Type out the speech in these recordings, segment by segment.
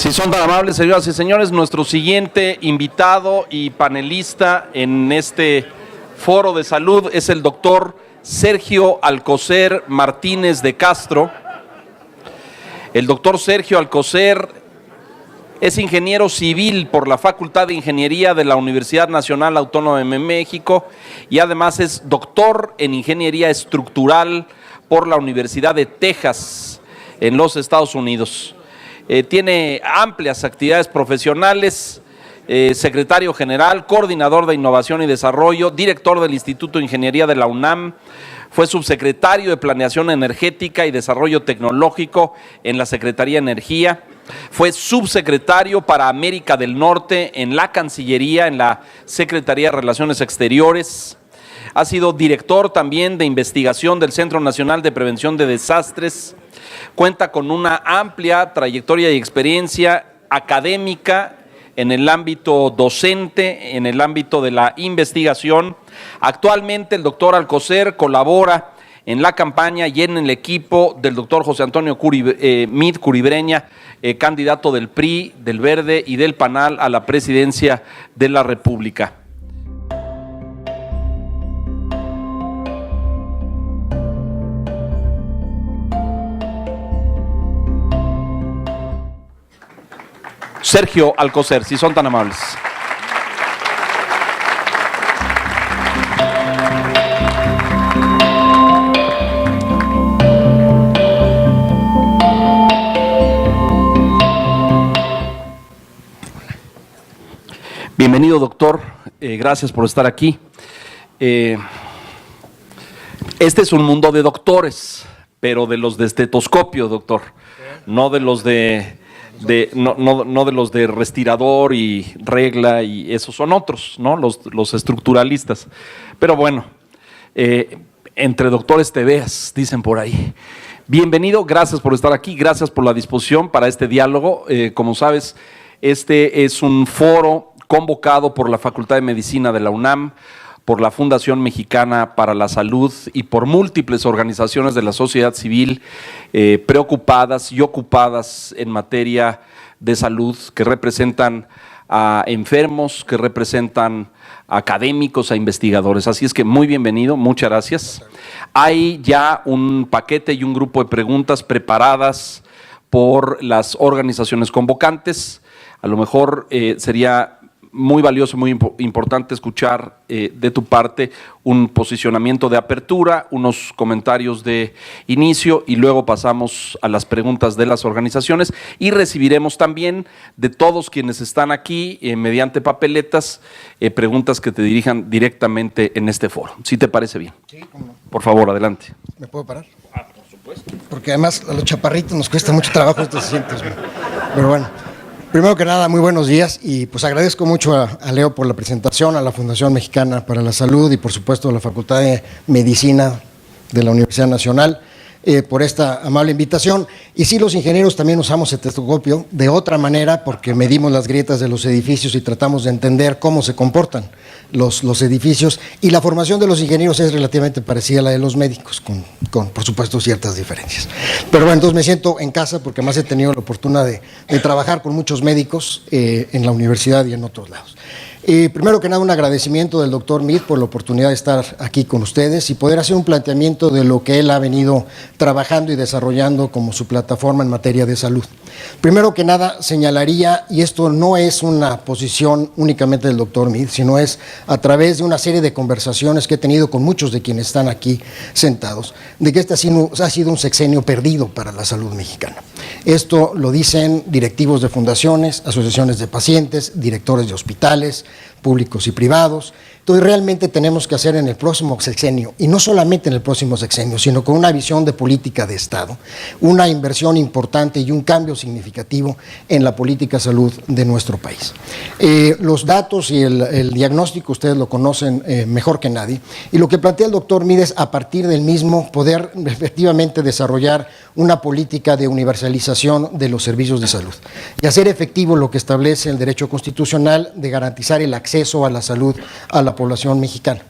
Si son tan amables, señoras y señores, nuestro siguiente invitado y panelista en este foro de salud es el doctor Sergio Alcocer Martínez de Castro. El doctor Sergio Alcocer es ingeniero civil por la Facultad de Ingeniería de la Universidad Nacional Autónoma de México y además es doctor en Ingeniería Estructural por la Universidad de Texas en los Estados Unidos. Tiene amplias actividades profesionales, secretario general, coordinador de innovación y desarrollo, director del Instituto de Ingeniería de la UNAM, fue subsecretario de Planeación Energética y Desarrollo Tecnológico en la Secretaría de Energía, fue subsecretario para América del Norte en la Cancillería, en la Secretaría de Relaciones Exteriores, ha sido director también de investigación del Centro Nacional de Prevención de Desastres, cuenta con una amplia trayectoria y experiencia académica en el ámbito docente, en el ámbito de la investigación. Actualmente el doctor Alcocer colabora en la campaña y en el equipo del doctor José Antonio Meade Curibreña, candidato del PRI, del Verde y del PANAL a la presidencia de la República. Sergio Alcocer, si son tan amables. Bienvenido, doctor. Gracias por estar aquí. Este es un mundo de doctores, pero de los de estetoscopio, doctor, no de los no de los de respirador y regla, y esos son otros, ¿no? Los estructuralistas. Pero bueno, entre doctores te veas, dicen por ahí. Bienvenido, gracias por estar aquí, gracias por la disposición para este diálogo. Como sabes, este es un foro convocado por la Facultad de Medicina de la UNAM, por la Fundación Mexicana para la Salud y por múltiples organizaciones de la sociedad civil preocupadas y ocupadas en materia de salud, que representan a enfermos, que representan a académicos, a investigadores. Así es que muy bienvenido, muchas gracias. Hay ya un paquete y un grupo de preguntas preparadas por las organizaciones convocantes. A lo mejor sería muy valioso, muy importante escuchar de tu parte un posicionamiento de apertura, unos comentarios de inicio y luego pasamos a las preguntas de las organizaciones y recibiremos también de todos quienes están aquí mediante papeletas preguntas que te dirijan directamente en este foro. ¿Sí te parece bien? Sí, cómo no. Por favor, adelante. ¿Me puedo parar? Por supuesto. Porque además a los chaparritos nos cuesta mucho trabajo estos asientos. Pero bueno. Primero que nada, muy buenos días y pues agradezco mucho a Leo por la presentación, a la Fundación Mexicana para la Salud y por supuesto a la Facultad de Medicina de la Universidad Nacional por esta amable invitación. Y sí, los ingenieros también usamos estetoscopio de otra manera porque medimos las grietas de los edificios y tratamos de entender cómo se comportan los edificios, y la formación de los ingenieros es relativamente parecida a la de los médicos, con por supuesto ciertas diferencias. Pero bueno, entonces me siento en casa porque además he tenido la oportunidad de trabajar con muchos médicos en la universidad y en otros lados. Primero que nada, un agradecimiento del doctor Meade por la oportunidad de estar aquí con ustedes y poder hacer un planteamiento de lo que él ha venido trabajando y desarrollando como su plataforma en materia de salud. Primero que nada, señalaría, y esto no es una posición únicamente del doctor Meade, sino es a través de una serie de conversaciones que he tenido con muchos de quienes están aquí sentados, de que este ha sido un sexenio perdido para la salud mexicana. Esto lo dicen directivos de fundaciones, asociaciones de pacientes, directores de hospitales, públicos y privados. Entonces realmente tenemos que hacer en el próximo sexenio, y no solamente en el próximo sexenio, sino con una visión de política de Estado, una inversión importante y un cambio significativo en la política de salud de nuestro país. Los datos y el diagnóstico ustedes lo conocen mejor que nadie, y lo que plantea el doctor Meade es a partir del mismo poder efectivamente desarrollar una política de universalización de los servicios de salud y hacer efectivo lo que establece el derecho constitucional de garantizar el acceso a la salud a la población mexicana.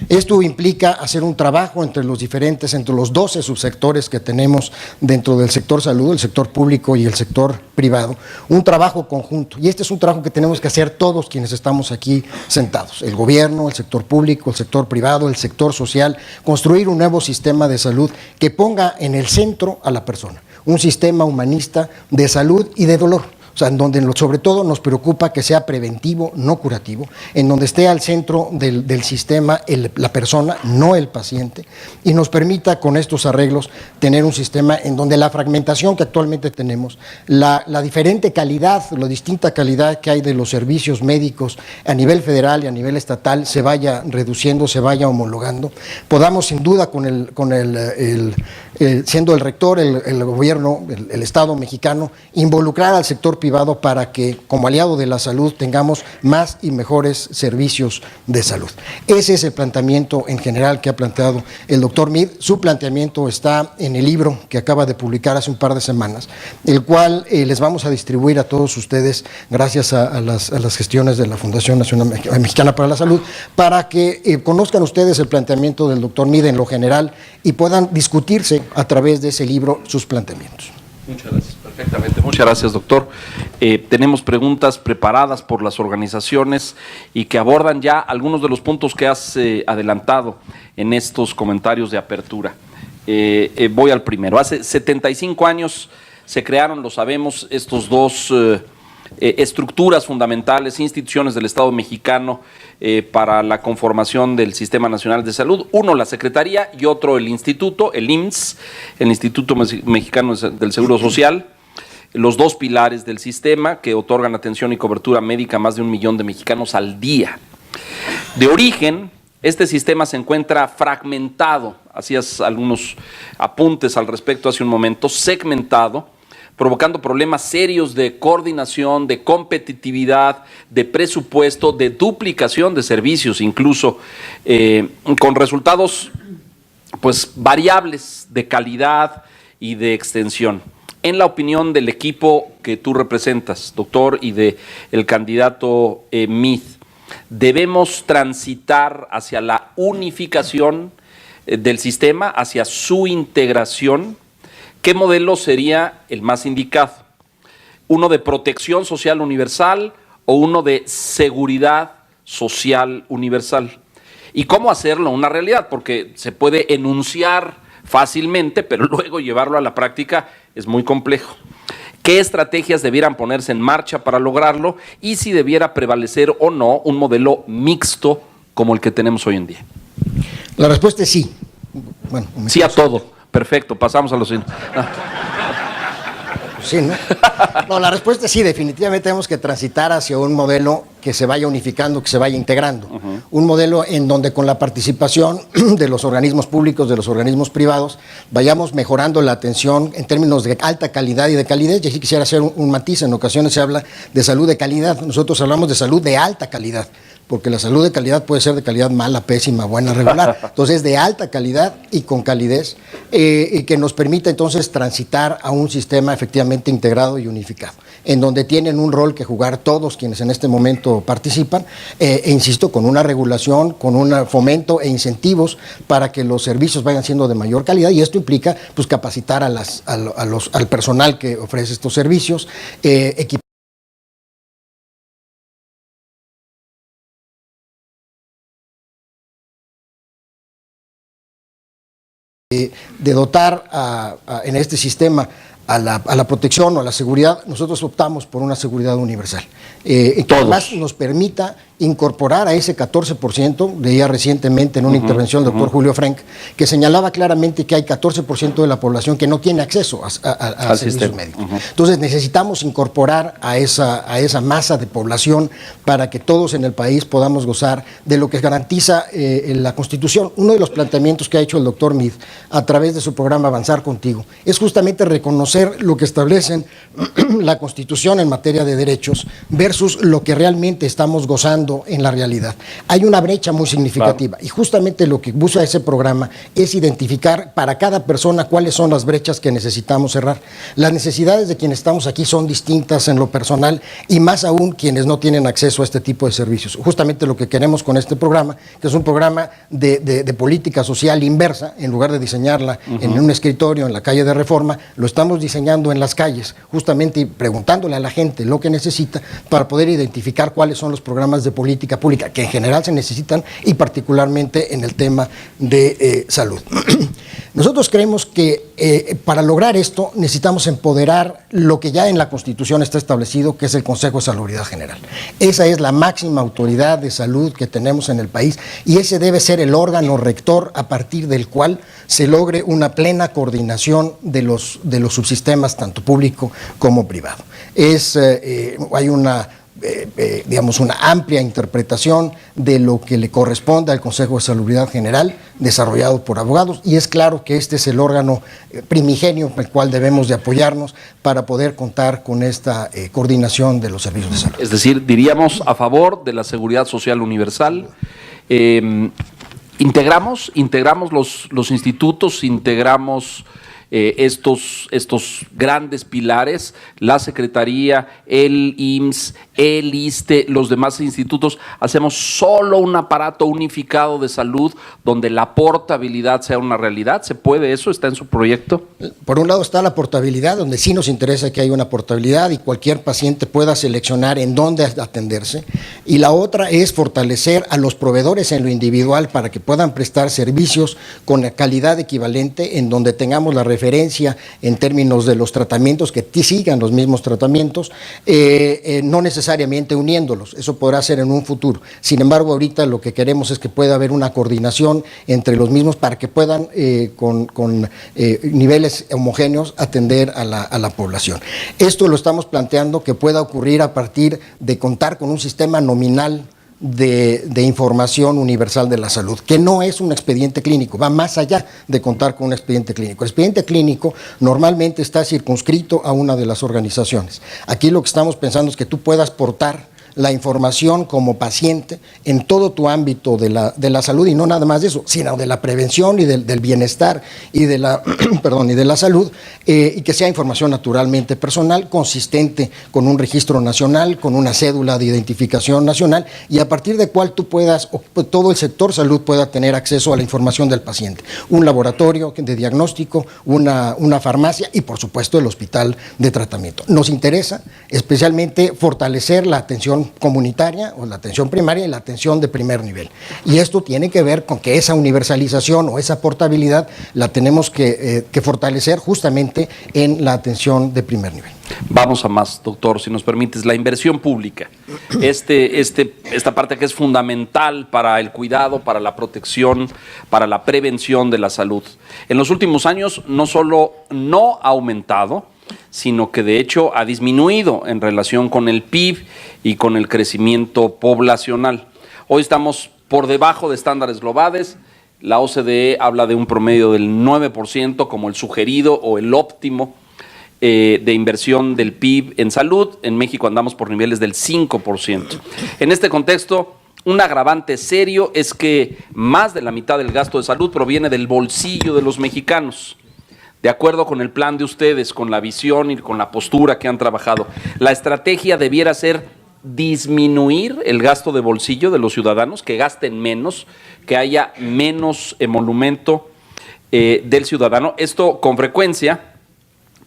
Esto implica hacer un trabajo entre los 12 subsectores que tenemos dentro del sector salud, el sector público y el sector privado, un trabajo conjunto. Y este es un trabajo que tenemos que hacer todos quienes estamos aquí sentados, el gobierno, el sector público, el sector privado, el sector social, construir un nuevo sistema de salud que ponga en el centro a la persona, un sistema humanista de salud y de dolor. O sea, en donde sobre todo nos preocupa que sea preventivo, no curativo, en donde esté al centro del sistema la persona, no el paciente, y nos permita con estos arreglos tener un sistema en donde la fragmentación que actualmente tenemos, la diferente calidad, la distinta calidad que hay de los servicios médicos a nivel federal y a nivel estatal se vaya reduciendo, se vaya homologando, podamos sin duda siendo el rector, el gobierno, el Estado mexicano, involucrar al sector privado para que, como aliado de la salud, tengamos más y mejores servicios de salud. Ese es el planteamiento en general que ha planteado el doctor Mead. Su planteamiento está en el libro que acaba de publicar hace un par de semanas, el cual les vamos a distribuir a todos ustedes gracias a las gestiones de la Fundación Nacional Mexicana para la Salud, para que conozcan ustedes el planteamiento del doctor Mead en lo general y puedan discutirse a través de ese libro sus planteamientos. Muchas gracias, perfectamente. Muchas gracias, doctor. Tenemos preguntas preparadas por las organizaciones y que abordan ya algunos de los puntos que has adelantado en estos comentarios de apertura. Voy al primero. Hace 75 años se crearon, lo sabemos, estos dos estructuras fundamentales, instituciones del Estado mexicano para la conformación del Sistema Nacional de Salud. Uno, la Secretaría, y otro, el Instituto, el IMSS, el Instituto Mexicano del Seguro Social, los dos pilares del sistema que otorgan atención y cobertura médica a más de 1 millón de mexicanos al día. De origen, este sistema se encuentra fragmentado, hacías algunos apuntes al respecto hace un momento, segmentado, provocando problemas serios de coordinación, de competitividad, de presupuesto, de duplicación de servicios, incluso con resultados pues variables de calidad y de extensión. En la opinión del equipo que tú representas, doctor, y del candidato Mead, ¿debemos transitar hacia la unificación del sistema, hacia su integración? ¿Qué modelo sería el más indicado? ¿Uno de protección social universal o uno de seguridad social universal? ¿Y cómo hacerlo una realidad? Porque se puede enunciar fácilmente, pero luego llevarlo a la práctica es muy complejo. ¿Qué estrategias debieran ponerse en marcha para lograrlo? Y si debiera prevalecer o no un modelo mixto como el que tenemos hoy en día. La respuesta es sí. Bueno, sí a todo. Perfecto, pasamos a los... Sí, ¿no? No, la respuesta es sí, definitivamente tenemos que transitar hacia un modelo que se vaya unificando, que se vaya integrando. Un modelo en donde con la participación de los organismos públicos, de los organismos privados, vayamos mejorando la atención en términos de alta calidad y de calidez. Y aquí quisiera hacer un matiz, en ocasiones se habla de salud de calidad, nosotros hablamos de salud de alta calidad, porque la salud de calidad puede ser de calidad mala, pésima, buena, regular. Entonces, de alta calidad y con calidez, y que nos permita entonces transitar a un sistema efectivamente integrado y unificado, en donde tienen un rol que jugar todos quienes en este momento participan, e insisto, con una regulación, con un fomento e incentivos para que los servicios vayan siendo de mayor calidad, y esto implica pues capacitar al personal que ofrece estos servicios, equipar de dotar en este sistema a la protección o a la seguridad. Nosotros optamos por una seguridad universal, que además nos permita incorporar a ese 14%, leía recientemente en una intervención del doctor Julio Frenk, que señalaba claramente que hay 14% de la población que no tiene acceso a servicios médicos. Entonces necesitamos incorporar a esa masa de población para que todos en el país podamos gozar de lo que garantiza la Constitución. Uno de los planteamientos que ha hecho el doctor Mead a través de su programa Avanzar Contigo es justamente reconocer reconocer lo que establecen la Constitución en materia de derechos versus lo que realmente estamos gozando en la realidad. Hay una brecha muy significativa, claro. Y justamente lo que busca ese programa es identificar para cada persona cuáles son las brechas que necesitamos cerrar. Las necesidades de quienes estamos aquí son distintas en lo personal y más aún quienes no tienen acceso a este tipo de servicios. Justamente lo que queremos con este programa, que es un programa de política social inversa, en lugar de diseñarla en un escritorio en la calle de Reforma, lo estamos diseñando en las calles, justamente preguntándole a la gente lo que necesita para poder identificar cuáles son los programas de política pública que en general se necesitan y particularmente en el tema de salud. Nosotros creemos que para lograr esto necesitamos empoderar lo que ya en la Constitución está establecido, que es el Consejo de Salubridad General. Esa es la máxima autoridad de salud que tenemos en el país y ese debe ser el órgano rector a partir del cual se logre una plena coordinación de los subsistemas, tanto público como privado. Hay una amplia interpretación de lo que le corresponde al Consejo de Salubridad General, desarrollado por abogados, y es claro que este es el órgano primigenio el cual debemos de apoyarnos para poder contar con esta coordinación de los servicios de salud. Es decir, diríamos a favor de la seguridad social universal. Integramos los institutos, integramos estos grandes pilares, la Secretaría, el IMSS, el ISSSTE, los demás institutos, hacemos solo un aparato unificado de salud donde la portabilidad sea una realidad. ¿Se puede eso? ¿Está en su proyecto? Por un lado está la portabilidad, donde sí nos interesa que haya una portabilidad y cualquier paciente pueda seleccionar en dónde atenderse, y la otra es fortalecer a los proveedores en lo individual para que puedan prestar servicios con la calidad equivalente, en donde tengamos la referencia en términos de los tratamientos, que sigan los mismos tratamientos, no necesariamente uniéndolos, eso podrá ser en un futuro. Sin embargo, ahorita lo que queremos es que pueda haber una coordinación entre los mismos para que puedan con niveles homogéneos atender a la población. Esto lo estamos planteando que pueda ocurrir a partir de contar con un sistema nominal de información universal de la salud, que no es un expediente clínico, va más allá de contar con un expediente clínico. El expediente clínico normalmente está circunscrito a una de las organizaciones. Aquí lo que estamos pensando es que tú puedas portar la información como paciente en todo tu ámbito de la salud, y no nada más de eso, sino de la prevención y del bienestar y de la y de la salud, y que sea información naturalmente personal, consistente con un registro nacional, con una cédula de identificación nacional, y a partir de cual tú puedas, todo el sector salud pueda tener acceso a la información del paciente, un laboratorio de diagnóstico, una farmacia y por supuesto el hospital de tratamiento. Nos interesa especialmente fortalecer la atención comunitaria o la atención primaria y la atención de primer nivel. Y esto tiene que ver con que esa universalización o esa portabilidad la tenemos que fortalecer justamente en la atención de primer nivel. Vamos a más, doctor, si nos permites, la inversión pública. Esta parte que es fundamental para el cuidado, para la protección, para la prevención de la salud. En los últimos años no solo no ha aumentado, sino que de hecho ha disminuido en relación con el PIB y con el crecimiento poblacional. Hoy estamos por debajo de estándares globales. La OCDE habla de un promedio del 9% como el sugerido o el óptimo de inversión del PIB en salud. En México andamos por niveles del 5%. En este contexto, un agravante serio es que más de la mitad del gasto de salud proviene del bolsillo de los mexicanos. De acuerdo con el plan de ustedes, con la visión y con la postura que han trabajado, la estrategia debiera ser disminuir el gasto de bolsillo de los ciudadanos, que gasten menos, que haya menos emolumento del ciudadano. Esto con frecuencia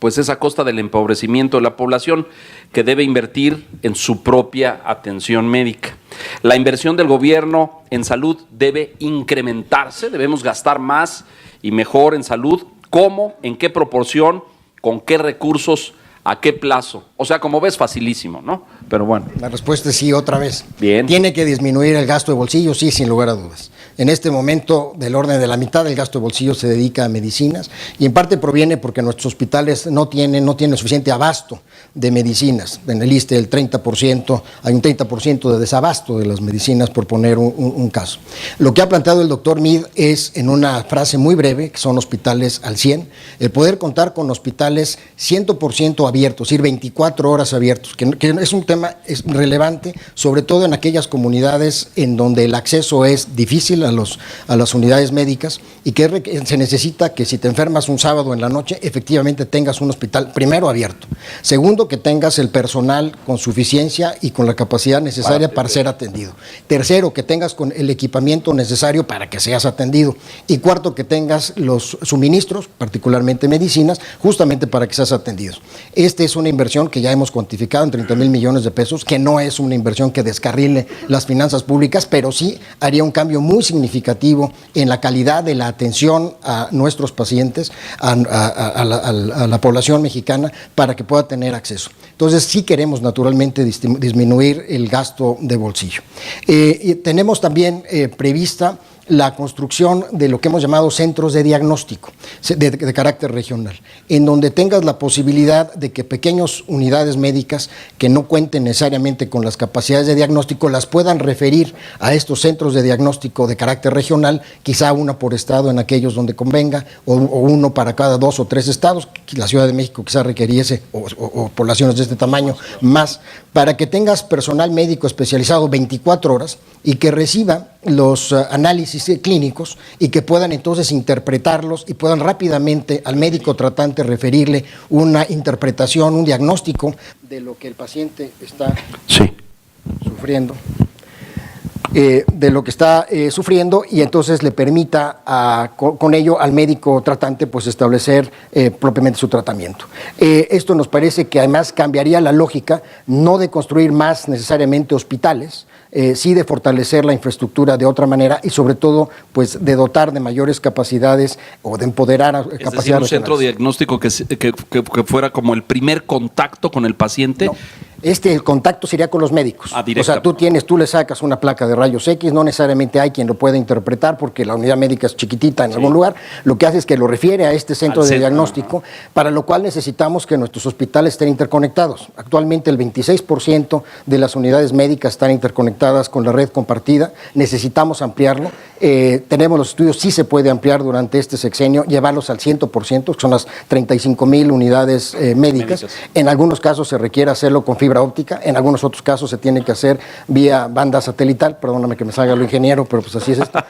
pues es a costa del empobrecimiento de la población, que debe invertir en su propia atención médica. La inversión del gobierno en salud debe incrementarse, debemos gastar más y mejor en salud. ¿Cómo? ¿En qué proporción? ¿Con qué recursos? ¿A qué plazo? O sea, como ves, facilísimo, ¿no? Pero bueno. La respuesta es sí, otra vez. Bien. Tiene que disminuir el gasto de bolsillo, sí, sin lugar a dudas. En este momento, del orden de la mitad del gasto de bolsillo se dedica a medicinas y en parte proviene porque nuestros hospitales no tienen suficiente abasto de medicinas. En el ISSSTE el 30%, hay un 30% de desabasto de las medicinas, por poner un caso. Lo que ha planteado el doctor Mead es, en una frase muy breve, que son hospitales al 100, el poder contar con hospitales 100% abiertos, es decir, 24 horas abiertos, que es un tema relevante, sobre todo en aquellas comunidades en donde el acceso es difícil a las unidades médicas y que se necesita que si te enfermas un sábado en la noche, efectivamente tengas un hospital, primero, abierto. Segundo, que tengas el personal con suficiencia y con la capacidad necesaria para ser atendido. Tercero, que tengas con el equipamiento necesario para que seas atendido. Y cuarto, que tengas los suministros, particularmente medicinas, justamente para que seas atendido. Esta es una inversión que ya hemos cuantificado en 30,000 millones de pesos, que no es una inversión que descarrile las finanzas públicas, pero sí haría un cambio muy significativo en la calidad de la atención a nuestros pacientes, a la población mexicana, para que pueda tener acceso. Entonces, sí queremos naturalmente disminuir el gasto de bolsillo. Y tenemos también prevista la construcción de lo que hemos llamado centros de diagnóstico de carácter regional, en donde tengas la posibilidad de que pequeñas unidades médicas que no cuenten necesariamente con las capacidades de diagnóstico las puedan referir a estos centros de diagnóstico de carácter regional, quizá una por estado en aquellos donde convenga, o uno para cada 2 o 3 estados. La Ciudad de México quizá requiriese, o poblaciones de este tamaño, más, para que tengas personal médico especializado 24 horas y que reciba los análisis clínicos y que puedan entonces interpretarlos y puedan rápidamente al médico tratante referirle una interpretación, un diagnóstico de lo que el paciente está sufriendo. De lo que está sufriendo, y entonces le permita con ello al médico tratante pues establecer propiamente su tratamiento. Esto nos parece que además cambiaría la lógica, no de construir más necesariamente hospitales, sí de fortalecer la infraestructura de otra manera y sobre todo pues de dotar de mayores capacidades o de empoderar a capacidades. Es decir, un centro diagnóstico que fuera como el primer contacto con el paciente. No. El contacto sería con los médicos. O sea, tú le sacas una placa de rayos X, no necesariamente hay quien lo pueda interpretar porque la unidad médica es chiquitita en algún lugar. Lo que hace es que lo refiere a este centro de diagnóstico, para lo cual necesitamos que nuestros hospitales estén interconectados. Actualmente el 26% de las unidades médicas están interconectadas con la red compartida. Necesitamos ampliarlo. Tenemos los estudios, sí se puede ampliar durante este sexenio, llevarlos al 100%, que son las 35,000 unidades médicas. En algunos casos se requiere hacerlo con fibra óptica, en algunos otros casos se tiene que hacer vía banda satelital, perdóname que me salga lo ingeniero, pero pues así es esto.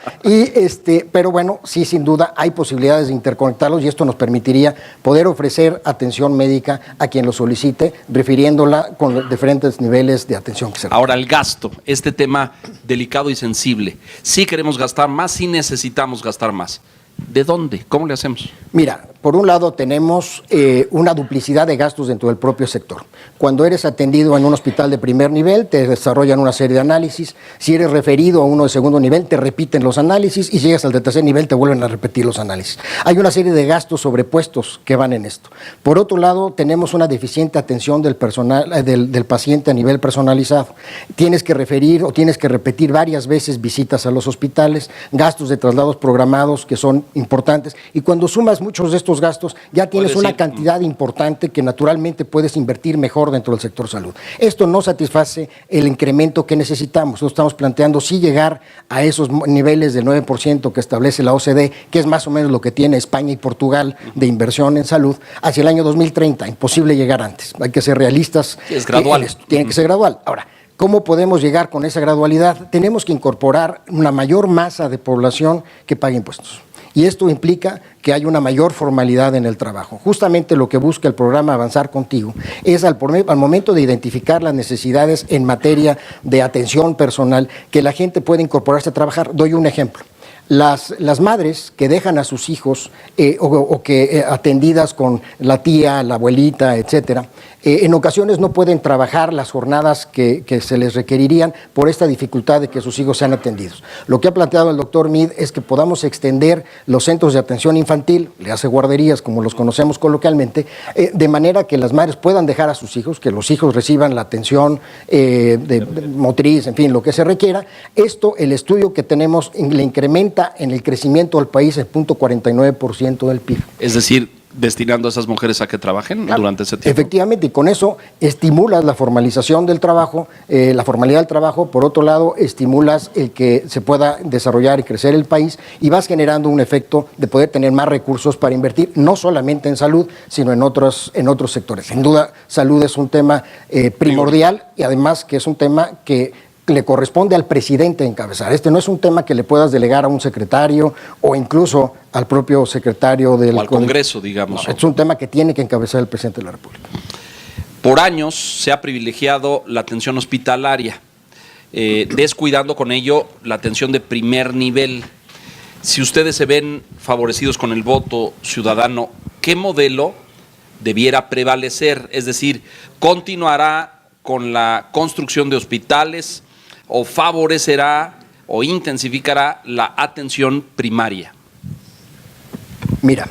Pero bueno, sí, sin duda hay posibilidades de interconectarlos y esto nos permitiría poder ofrecer atención médica a quien lo solicite, refiriéndola con los diferentes niveles de atención que se requiere. Ahora, el gasto, este tema delicado y sensible. Sí queremos gastar más, sí necesitamos gastar más. ¿De dónde? ¿Cómo le hacemos? Mira, por un lado tenemos una duplicidad de gastos dentro del propio sector. Cuando eres atendido en un hospital de primer nivel, te desarrollan una serie de análisis. Si eres referido a uno de segundo nivel, te repiten los análisis y si llegas al de tercer nivel, te vuelven a repetir los análisis. Hay una serie de gastos sobrepuestos que van en esto. Por otro lado, tenemos una deficiente atención del personal, del paciente a nivel personalizado. Tienes que referir o tienes que repetir varias veces visitas a los hospitales, gastos de traslados programados que son importantes, y cuando sumas muchos de estos gastos ya tienes una cantidad importante que naturalmente puedes invertir mejor dentro del sector salud. Esto no satisface el incremento que necesitamos. Nosotros estamos planteando sí llegar a esos niveles del 9% que establece la OCDE, que es más o menos lo que tiene España y Portugal de inversión en salud, hacia el año 2030. Imposible llegar antes. Hay que ser realistas. Es gradual. Tiene que ser gradual. Ahora, ¿cómo podemos llegar con esa gradualidad? Tenemos que incorporar una mayor masa de población que pague impuestos. Y esto implica que hay una mayor formalidad en el trabajo. Justamente lo que busca el programa Avanzar Contigo es al momento de identificar las necesidades en materia de atención personal, que la gente pueda incorporarse a trabajar. Doy un ejemplo. Las madres que dejan a sus hijos o que atendidas con la tía, la abuelita, etcétera, en ocasiones no pueden trabajar las jornadas que se les requerirían por esta dificultad de que sus hijos sean atendidos. Lo que ha planteado el doctor Mead es que podamos extender los centros de atención infantil, le hace guarderías como los conocemos coloquialmente, de manera que las madres puedan dejar a sus hijos, que los hijos reciban la atención de motriz, en fin, lo que se requiera. Esto, el estudio que tenemos le incrementa en el crecimiento del país el 0.49% del PIB. Es decir, destinando a esas mujeres a que trabajen durante ese tiempo. Efectivamente, y con eso estimulas la formalización del trabajo, la formalidad del trabajo. Por otro lado, estimulas el que se pueda desarrollar y crecer el país, y vas generando un efecto de poder tener más recursos para invertir, no solamente en salud, sino en otros sectores. Sin duda, salud es un tema primordial, y además que es un tema que le corresponde al presidente encabezar. Este no es un tema que le puedas delegar a un secretario o incluso al propio secretario del... O al Congreso, digamos. No, es un tema que tiene que encabezar el presidente de la República. Por años se ha privilegiado la atención hospitalaria, descuidando con ello la atención de primer nivel. Si ustedes se ven favorecidos con el voto ciudadano, ¿qué modelo debiera prevalecer? Es decir, ¿continuará con la construcción de hospitales o favorecerá o intensificará la atención primaria? Mira,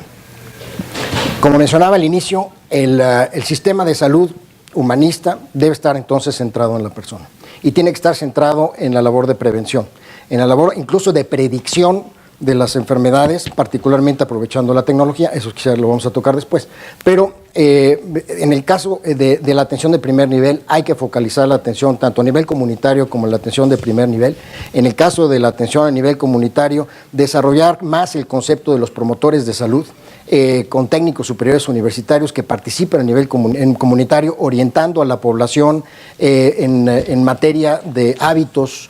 como mencionaba al inicio, el sistema de salud humanista debe estar entonces centrado en la persona, y tiene que estar centrado en la labor de prevención, en la labor incluso de predicción de las enfermedades, particularmente aprovechando la tecnología. Eso quizás lo vamos a tocar después, pero en el caso de la atención de primer nivel hay que focalizar la atención tanto a nivel comunitario como en la atención de primer nivel. En el caso de la atención a nivel comunitario, desarrollar más el concepto de los promotores de salud, con técnicos superiores universitarios que participen a nivel comunitario, orientando a la población en materia de hábitos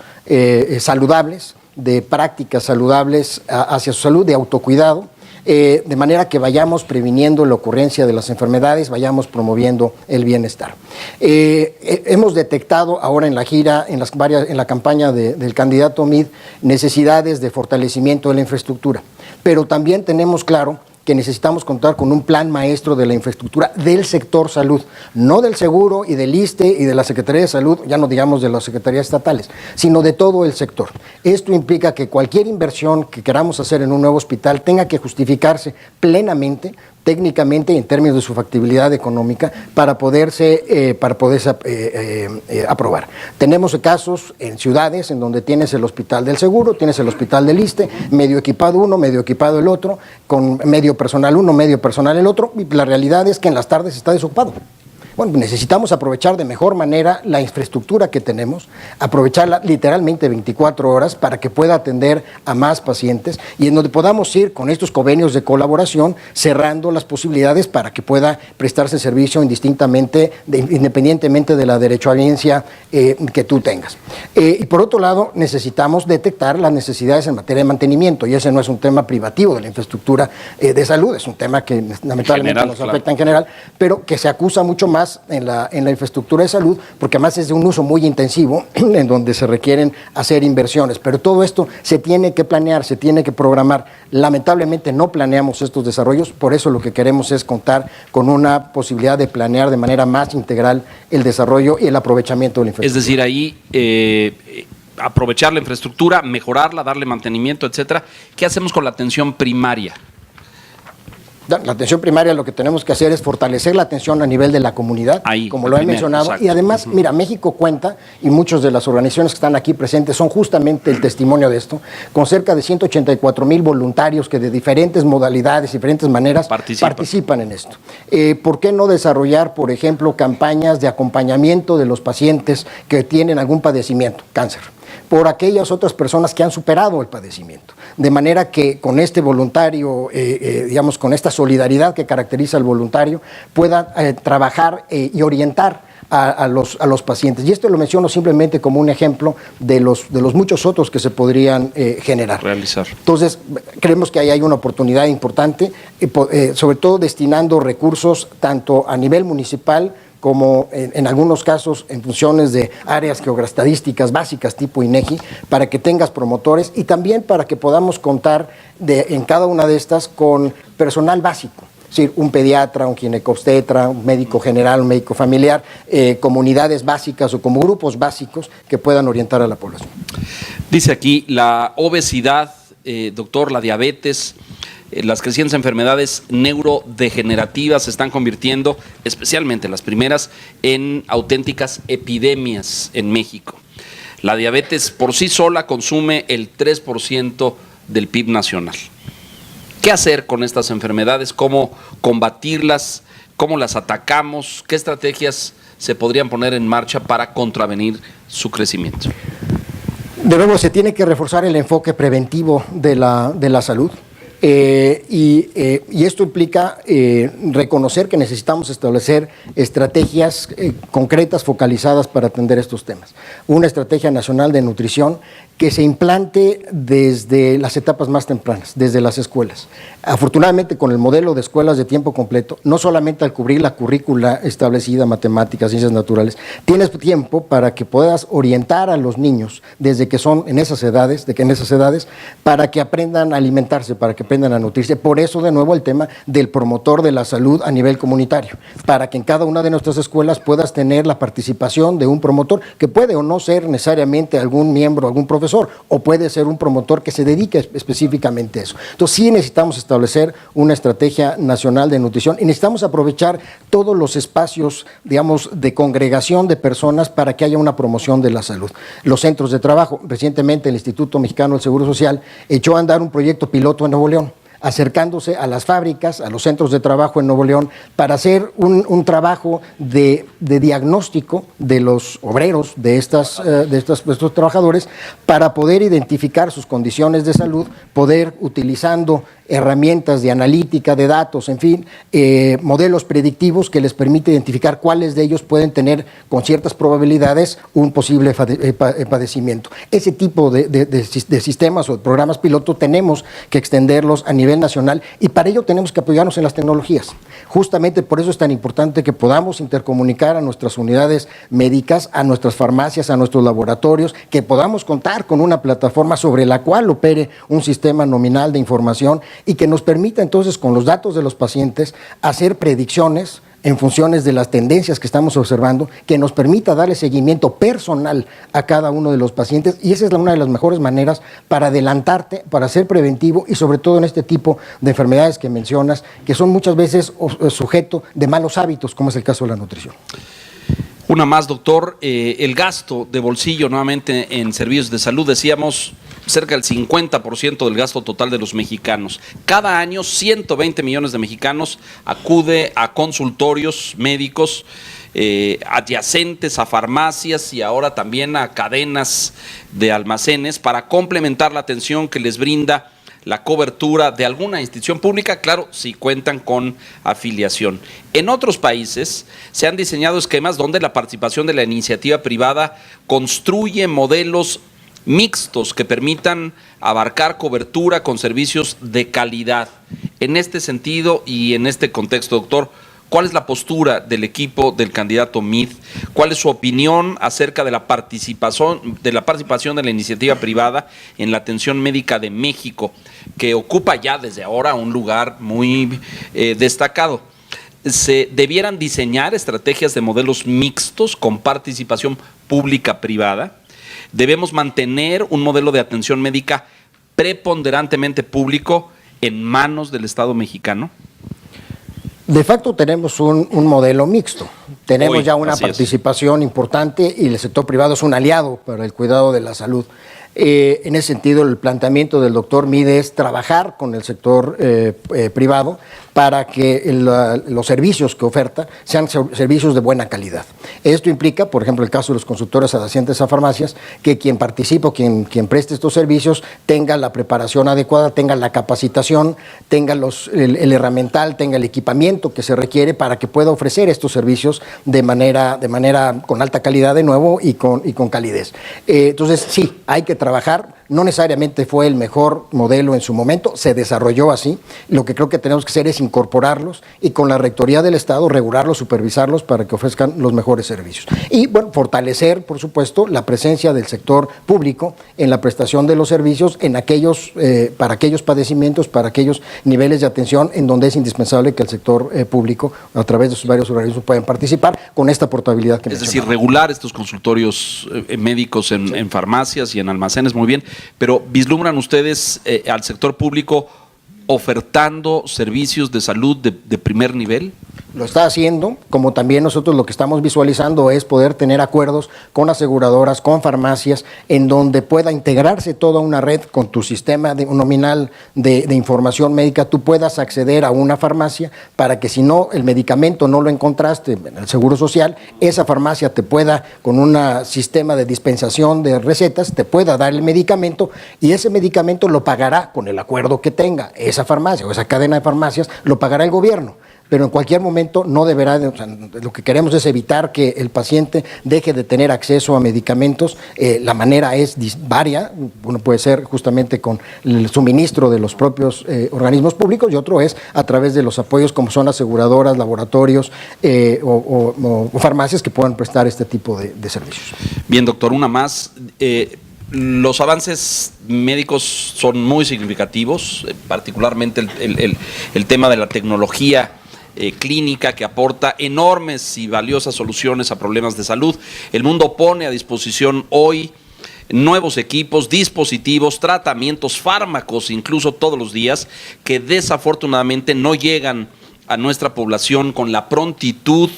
saludables, de prácticas saludables hacia su salud, de autocuidado, de manera que vayamos previniendo la ocurrencia de las enfermedades, vayamos promoviendo el bienestar. Hemos detectado ahora en la gira, en la campaña del candidato Mead, necesidades de fortalecimiento de la infraestructura, pero también tenemos claro que necesitamos contar con un plan maestro de la infraestructura del sector salud, no del seguro y del ISSSTE y de la Secretaría de Salud, ya no digamos de las secretarías estatales, sino de todo el sector. Esto implica que cualquier inversión que queramos hacer en un nuevo hospital tenga que justificarse plenamente, técnicamente y en términos de su factibilidad económica para poderse aprobar. Tenemos casos en ciudades en donde tienes el hospital del seguro, tienes el hospital del ISSSTE, medio equipado uno, medio equipado el otro, con medio personal uno, medio personal el otro, y la realidad es que en las tardes está desocupado. Bueno, necesitamos aprovechar de mejor manera la infraestructura que tenemos, aprovecharla literalmente 24 horas para que pueda atender a más pacientes, y en donde podamos ir con estos convenios de colaboración cerrando las posibilidades para que pueda prestarse servicio independientemente de la derechohabiencia que tú tengas. Y por otro lado, necesitamos detectar las necesidades en materia de mantenimiento, y ese no es un tema privativo de la infraestructura de salud, es un tema que lamentablemente nos afecta en general, pero que se acusa mucho más en la infraestructura de salud, porque además es de un uso muy intensivo en donde se requieren hacer inversiones, pero todo esto se tiene que planear, se tiene que programar. Lamentablemente no planeamos estos desarrollos, por eso lo que queremos es contar con una posibilidad de planear de manera más integral el desarrollo y el aprovechamiento de la infraestructura. Es decir, ahí aprovechar la infraestructura, mejorarla, darle mantenimiento, etcétera. ¿Qué hacemos con la atención primaria? La atención primaria, lo que tenemos que hacer es fortalecer la atención a nivel de la comunidad, como lo he mencionado, exacto. Y además, mira, México cuenta, y muchas de las organizaciones que están aquí presentes son justamente el testimonio de esto, con cerca de 184,000 voluntarios que de diferentes modalidades, diferentes maneras participan en esto. ¿Por qué no desarrollar, por ejemplo, campañas de acompañamiento de los pacientes que tienen algún padecimiento, cáncer, por aquellas otras personas que han superado el padecimiento? De manera que con este voluntario, digamos, con esta solidaridad que caracteriza al voluntario, pueda trabajar y orientar a los pacientes. Y esto lo menciono simplemente como un ejemplo de los muchos otros que se podrían realizar. Entonces, creemos que ahí hay una oportunidad importante, sobre todo destinando recursos tanto a nivel municipal como en algunos casos en funciones de áreas geoestadísticas básicas tipo INEGI, para que tengas promotores y también para que podamos contar en cada una de estas con personal básico. Es decir, un pediatra, un ginecobstetra, un médico general, un médico familiar, comunidades básicas o como grupos básicos que puedan orientar a la población. Dice aquí, la obesidad, doctor, la diabetes, las crecientes enfermedades neurodegenerativas se están convirtiendo, especialmente las primeras, en auténticas epidemias en México. La diabetes por sí sola consume el 3% del PIB nacional. ¿Qué hacer con estas enfermedades? ¿Cómo combatirlas? ¿Cómo las atacamos? ¿Qué estrategias se podrían poner en marcha para contravenir su crecimiento? De nuevo, se tiene que reforzar el enfoque preventivo de la salud. Y esto implica reconocer que necesitamos establecer estrategias concretas, focalizadas para atender estos temas. Una estrategia nacional de nutrición que se implante desde las etapas más tempranas, desde las escuelas. Afortunadamente, con el modelo de escuelas de tiempo completo, no solamente al cubrir la currícula establecida, matemáticas, ciencias naturales, tienes tiempo para que puedas orientar a los niños desde que son en esas edades, para que aprendan a alimentarse, para que aprendan a nutrirse. Por eso, de nuevo, el tema del promotor de la salud a nivel comunitario, para que en cada una de nuestras escuelas puedas tener la participación de un promotor, que puede o no ser necesariamente algún miembro, algún profesor, o puede ser un promotor que se dedique específicamente a eso. Entonces sí necesitamos establecer una estrategia nacional de nutrición y necesitamos aprovechar todos los espacios, digamos, de congregación de personas para que haya una promoción de la salud. Los centros de trabajo, recientemente el Instituto Mexicano del Seguro Social echó a andar un proyecto piloto en Nuevo León, acercándose a las fábricas, a los centros de trabajo en Nuevo León, para hacer un trabajo de diagnóstico de los obreros, de estos trabajadores, para poder identificar sus condiciones de salud, poder, utilizando herramientas de analítica, de datos, en fin, modelos predictivos que les permite identificar cuáles de ellos pueden tener con ciertas probabilidades un posible padecimiento. Ese tipo de sistemas o de programas piloto tenemos que extenderlos a nivel nacional y para ello tenemos que apoyarnos en las tecnologías. Justamente por eso es tan importante que podamos intercomunicar a nuestras unidades médicas, a nuestras farmacias, a nuestros laboratorios, que podamos contar con una plataforma sobre la cual opere un sistema nominal de información y que nos permita entonces, con los datos de los pacientes, hacer predicciones en funciones de las tendencias que estamos observando, que nos permita darle seguimiento personal a cada uno de los pacientes, y esa es una de las mejores maneras para adelantarte, para ser preventivo y sobre todo en este tipo de enfermedades que mencionas, que son muchas veces sujeto de malos hábitos, como es el caso de la nutrición. Una más, doctor, el gasto de bolsillo nuevamente en servicios de salud, decíamos, cerca del 50% del gasto total de los mexicanos. Cada año 120 millones de mexicanos acude a consultorios médicos adyacentes a farmacias y ahora también a cadenas de almacenes para complementar la atención que les brinda la cobertura de alguna institución pública, claro, si cuentan con afiliación. En otros países se han diseñado esquemas donde la participación de la iniciativa privada construye modelos mixtos que permitan abarcar cobertura con servicios de calidad. En este sentido y en este contexto, doctor, ¿cuál es la postura del equipo del candidato Meade? ¿Cuál es su opinión acerca de la participación de la iniciativa privada en la atención médica de México, que ocupa ya desde ahora un lugar muy destacado? ¿Se debieran diseñar estrategias de modelos mixtos con participación pública-privada? ¿Debemos mantener un modelo de atención médica preponderantemente público en manos del Estado mexicano? De facto tenemos un modelo mixto, tenemos ya una participación importante y el sector privado es un aliado para el cuidado de la salud. En ese sentido, el planteamiento del doctor Meade es trabajar con el sector privado para que los servicios que oferta sean servicios de buena calidad. Esto implica, por ejemplo, el caso de los consultores adyacentes a farmacias, que quien participe o quien preste estos servicios tenga la preparación adecuada, tenga la capacitación, tenga el herramental, tenga el equipamiento que se requiere para que pueda ofrecer estos servicios de manera con alta calidad de nuevo y con calidez. Entonces, sí, hay que trabajar. No necesariamente fue el mejor modelo en su momento, se desarrolló así. Lo que creo que tenemos que hacer es incorporarlos y con la Rectoría del Estado regularlos, supervisarlos para que ofrezcan los mejores servicios. Y bueno, fortalecer, por supuesto, la presencia del sector público en la prestación de los servicios en para aquellos padecimientos, para aquellos niveles de atención en donde es indispensable que el sector público, a través de sus varios organismos, puedan participar con esta portabilidad que mencionaba. Es decir, regular estos consultorios médicos en farmacias y en almacenes, muy bien, pero ¿vislumbran ustedes al sector público ofertando servicios de salud de primer nivel? Lo está haciendo, como también nosotros lo que estamos visualizando es poder tener acuerdos con aseguradoras, con farmacias, en donde pueda integrarse toda una red con tu sistema nominal de información médica, tú puedas acceder a una farmacia para que si no, el medicamento no lo encontraste en el Seguro Social, esa farmacia te pueda, con un sistema de dispensación de recetas, te pueda dar el medicamento y ese medicamento lo pagará con el acuerdo que tenga esa farmacia o esa cadena de farmacias, lo pagará el gobierno. Pero en cualquier momento no deberá, lo que queremos es evitar que el paciente deje de tener acceso a medicamentos. La manera es varia, uno puede ser justamente con el suministro de los propios organismos públicos y otro es a través de los apoyos como son aseguradoras, laboratorios o farmacias que puedan prestar este tipo de servicios. Bien, doctor, una más. Los avances médicos son muy significativos, particularmente el tema de la tecnología clínica que aporta enormes y valiosas soluciones a problemas de salud. El mundo pone a disposición hoy nuevos equipos, dispositivos, tratamientos, fármacos, incluso todos los días, que desafortunadamente no llegan a nuestra población con la prontitud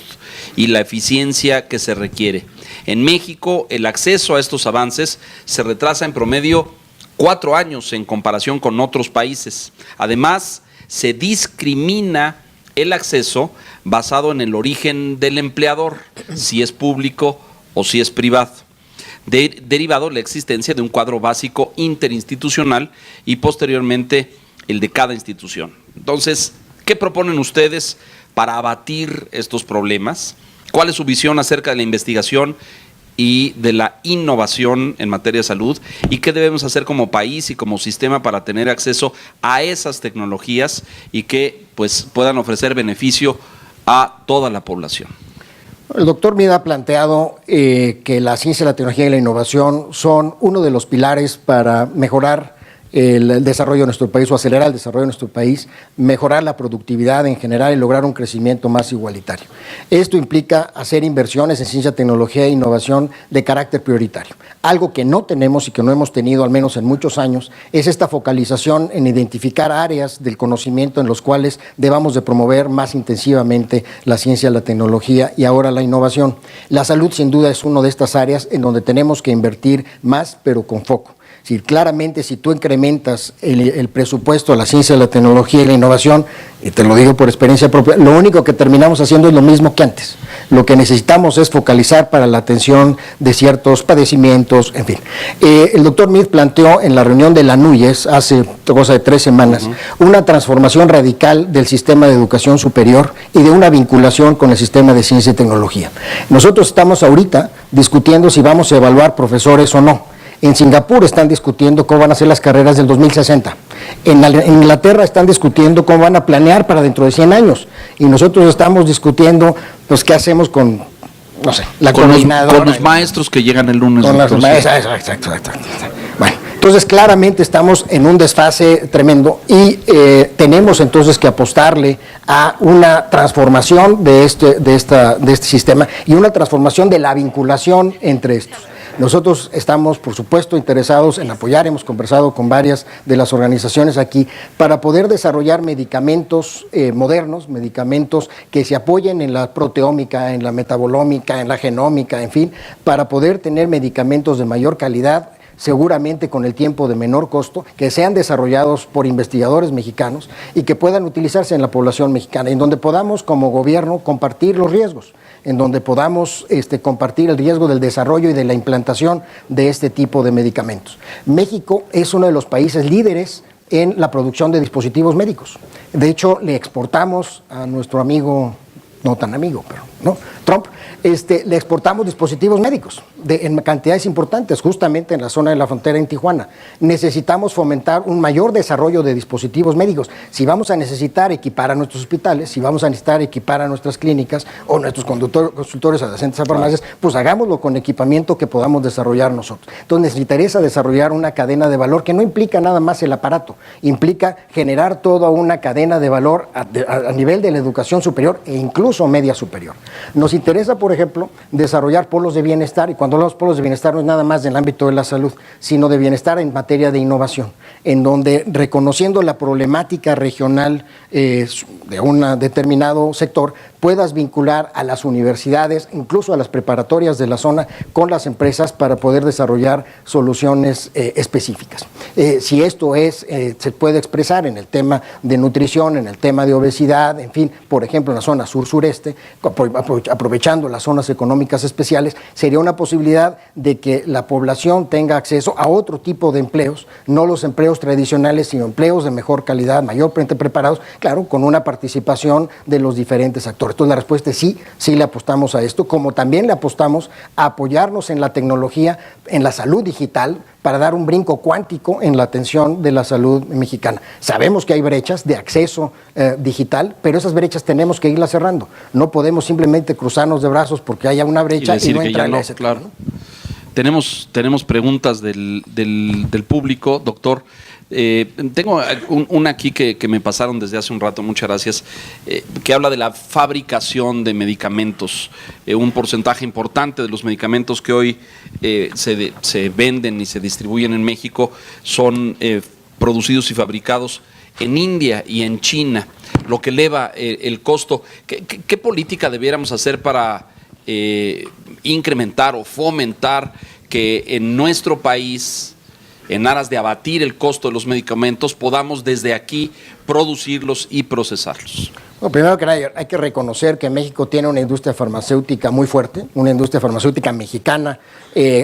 y la eficiencia que se requiere. En México, el acceso a estos avances se retrasa en promedio 4 años en comparación con otros países. Además, se discrimina el acceso basado en el origen del empleador, si es público o si es privado, derivado de la existencia de un cuadro básico interinstitucional y posteriormente el de cada institución. Entonces, ¿qué proponen ustedes para abatir estos problemas? ¿Cuál es su visión acerca de la investigación y de la innovación en materia de salud? ¿Y qué debemos hacer como país y como sistema para tener acceso a esas tecnologías y que pues puedan ofrecer beneficio a toda la población? El doctor Mida ha planteado que la ciencia, la tecnología y la innovación son uno de los pilares para mejorar el desarrollo de nuestro país o acelerar el desarrollo de nuestro país, mejorar la productividad en general y lograr un crecimiento más igualitario. Esto implica hacer inversiones en ciencia, tecnología e innovación de carácter prioritario. Algo que no tenemos y que no hemos tenido al menos en muchos años es esta focalización en identificar áreas del conocimiento en los cuales debamos de promover más intensivamente la ciencia, la tecnología y ahora la innovación. La salud sin duda es una de estas áreas en donde tenemos que invertir más pero con foco. Sí, claramente, si tú incrementas el presupuesto a la ciencia, la tecnología y la innovación, y te lo digo por experiencia propia, lo único que terminamos haciendo es lo mismo que antes. Lo que necesitamos es focalizar para la atención de ciertos padecimientos, en fin. El doctor Mead planteó en la reunión de la NUYES hace cosa de 3 semanas una transformación radical del sistema de educación superior y de una vinculación con el sistema de ciencia y tecnología. Nosotros estamos ahorita discutiendo si vamos a evaluar profesores o no. En Singapur están discutiendo cómo van a ser las carreras del 2060. En Inglaterra están discutiendo cómo van a planear para dentro de 100 años. Y nosotros estamos discutiendo, pues, qué hacemos con, no sé, la coordinadora. Con los maestros que llegan el lunes. Con las maestras, exacto. Bueno, entonces claramente estamos en un desfase tremendo y tenemos entonces que apostarle a una transformación de este sistema y una transformación de la vinculación entre estos. Nosotros estamos, por supuesto, interesados en apoyar, hemos conversado con varias de las organizaciones aquí, para poder desarrollar medicamentos modernos, medicamentos que se apoyen en la proteómica, en la metabolómica, en la genómica, en fin, para poder tener medicamentos de mayor calidad, seguramente con el tiempo de menor costo, que sean desarrollados por investigadores mexicanos y que puedan utilizarse en la población mexicana, en donde podamos como gobierno compartir los riesgos, en donde podamos compartir el riesgo del desarrollo y de la implantación de este tipo de medicamentos. México es uno de los países líderes en la producción de dispositivos médicos. De hecho, le exportamos a nuestro amigo, no tan amigo, pero ¿no? Trump, le exportamos dispositivos médicos en cantidades importantes, justamente en la zona de la frontera en Tijuana. Necesitamos fomentar un mayor desarrollo de dispositivos médicos. Si vamos a necesitar equipar a nuestros hospitales, si vamos a necesitar equipar a nuestras clínicas o nuestros consultores adyacentes a farmacias, pues hagámoslo con equipamiento que podamos desarrollar nosotros. Entonces necesitaría desarrollar una cadena de valor que no implica nada más el aparato, implica generar toda una cadena de valor a nivel de la educación superior e incluso media superior. Nos interesa, por ejemplo, desarrollar polos de bienestar, y cuando hablamos de polos de bienestar no es nada más del ámbito de la salud, sino de bienestar en materia de innovación, en donde reconociendo la problemática regional de un determinado sector, puedas vincular a las universidades, incluso a las preparatorias de la zona, con las empresas para poder desarrollar soluciones específicas. Si esto se puede expresar en el tema de nutrición, en el tema de obesidad, en fin, por ejemplo, en la zona sur-sureste, aprovechando las zonas económicas especiales, sería una posibilidad de que la población tenga acceso a otro tipo de empleos, no los empleos tradicionales, sino empleos de mejor calidad, mayormente preparados, claro, con una participación de los diferentes actores. Entonces la respuesta es sí, sí le apostamos a esto, como también le apostamos a apoyarnos en la tecnología, en la salud digital, para dar un brinco cuántico en la atención de la salud mexicana. Sabemos que hay brechas de acceso digital, pero esas brechas tenemos que irlas cerrando. No podemos simplemente cruzarnos de brazos porque haya una brecha y no entrar en ese claro. Tema, ¿no? Tenemos preguntas del público, doctor. Tengo una aquí que me pasaron desde hace un rato, muchas gracias, que habla de la fabricación de medicamentos. Un porcentaje importante de los medicamentos que hoy se venden y se distribuyen en México son producidos y fabricados en India y en China, lo que eleva el costo. ¿Qué política debiéramos hacer para incrementar o fomentar que en nuestro país, en aras de abatir el costo de los medicamentos, podamos desde aquí producirlos y procesarlos? Bueno, primero que nada, hay que reconocer que México tiene una industria farmacéutica muy fuerte, una industria farmacéutica mexicana,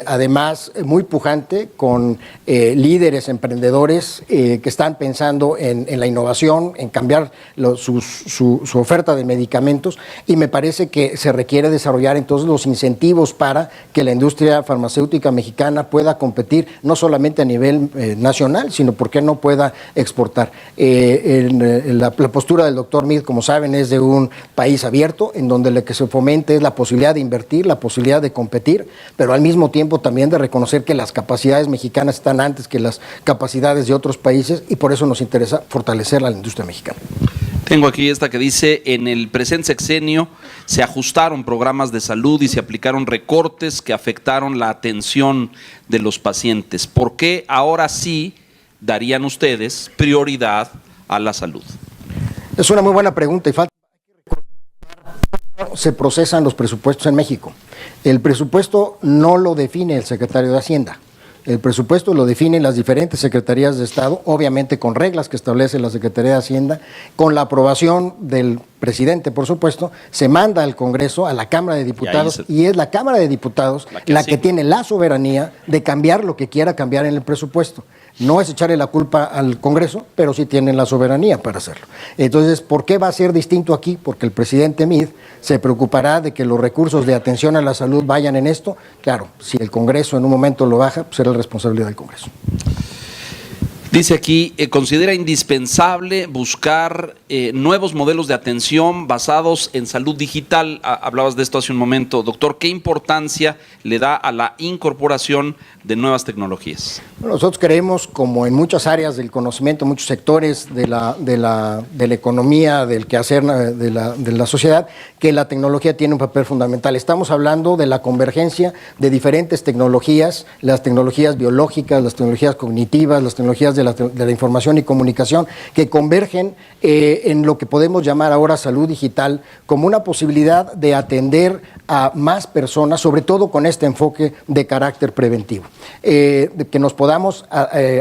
además muy pujante, con líderes, emprendedores que están pensando en la innovación, en cambiar su oferta de medicamentos, y me parece que se requiere desarrollar entonces los incentivos para que la industria farmacéutica mexicana pueda competir no solamente a nivel nacional, sino porque no pueda exportar. La postura del doctor Meade, como saben, es de un país abierto, en donde lo que se fomente es la posibilidad de invertir, la posibilidad de competir, pero al mismo tiempo también de reconocer que las capacidades mexicanas están antes que las capacidades de otros países, y por eso nos interesa fortalecer la industria mexicana. Tengo aquí esta que dice: en el presente sexenio se ajustaron programas de salud y se aplicaron recortes que afectaron la atención de los pacientes. ¿Por qué ahora sí darían ustedes prioridad a la salud? Es una muy buena pregunta y falta cómo se procesan los presupuestos en México. El presupuesto no lo define el secretario de Hacienda. El presupuesto lo definen las diferentes secretarías de Estado, obviamente con reglas que establece la Secretaría de Hacienda, con la aprobación del presidente, por supuesto, se manda al Congreso, a la Cámara de Diputados, y es la Cámara de Diputados la que tiene la soberanía de cambiar lo que quiera cambiar en el presupuesto. No es echarle la culpa al Congreso, pero sí tienen la soberanía para hacerlo. Entonces, ¿por qué va a ser distinto aquí? Porque el presidente Meade se preocupará de que los recursos de atención a la salud vayan en esto. Claro, si el Congreso en un momento lo baja, pues será la responsabilidad del Congreso. Dice aquí, considera indispensable buscar nuevos modelos de atención basados en salud digital. Hablabas de esto hace un momento, doctor. ¿Qué importancia le da a la incorporación de nuevas tecnologías? Bueno, nosotros creemos, como en muchas áreas del conocimiento, muchos sectores de la economía, del quehacer de la sociedad, que la tecnología tiene un papel fundamental. Estamos hablando de la convergencia de diferentes tecnologías, las tecnologías biológicas, las tecnologías cognitivas, las tecnologías de la información y comunicación, que convergen en lo que podemos llamar ahora salud digital, como una posibilidad de atender a más personas, sobre todo con este enfoque de carácter preventivo. De que nos podamos